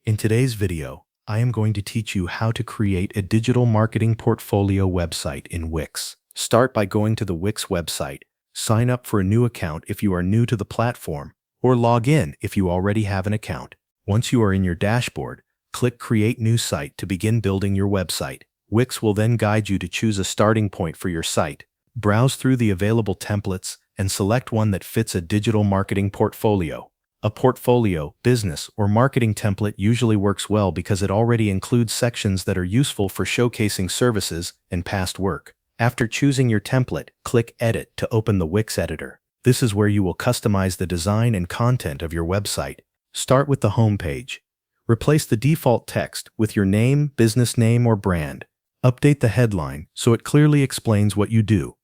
In today's video, I am going to teach you how to create a digital marketing portfolio website in Wix. Start by going to the Wix website, sign up for a new account if you are new to the platform, or log in if you already have an account. Once you are in your dashboard, click Create New Site to begin building your website. Wix will then guide you to choose a starting point for your site. Browse through the available templates and select one that fits a digital marketing portfolio. A portfolio, business, or marketing template usually works well because it already includes sections that are useful for showcasing services and past work. After choosing your template, click Edit to open the Wix editor. This is where you will customize the design and content of your website. Start with the home page. Replace the default text with your name, business name, or brand. Update the headline so it clearly explains what you do.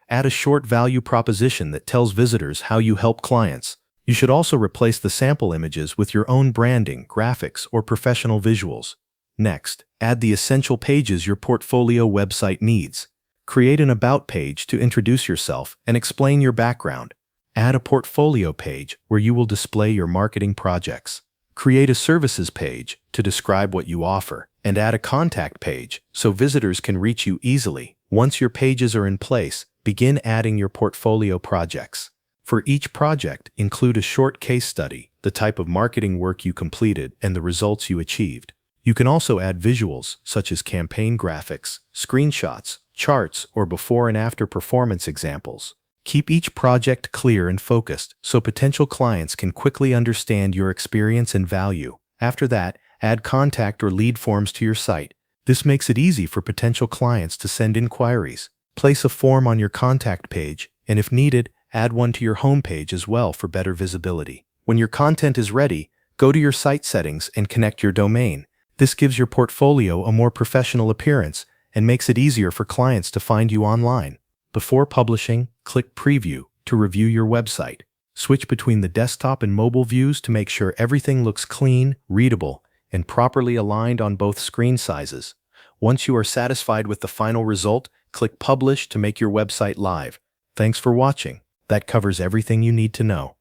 Add a short value proposition that tells visitors how you help clients. You should also replace the sample images with your own branding, graphics, or professional visuals. Next, add the essential pages your portfolio website needs. Create an About page to introduce yourself and explain your background. Add a portfolio page where you will display your marketing projects. Create a services page to describe what you offer, and add a contact page so visitors can reach you easily. Once your pages are in place, begin adding your portfolio projects. For each project, include a short case study, the type of marketing work you completed, and the results you achieved. You can also add visuals, such as campaign graphics, screenshots, charts, or before and after performance examples. Keep each project clear and focused so potential clients can quickly understand your experience and value. After that, add contact or lead forms to your site. This makes it easy for potential clients to send inquiries. Place a form on your contact page, and if needed, add one to your home page as well for better visibility. When your content is ready, go to your site settings and connect your domain. This gives your portfolio a more professional appearance and makes it easier for clients to find you online. Before publishing, click Preview to review your website. Switch between the desktop and mobile views to make sure everything looks clean, readable, and properly aligned on both screen sizes. Once you are satisfied with the final result, click Publish to make your website live. Thanks for watching. That covers everything you need to know.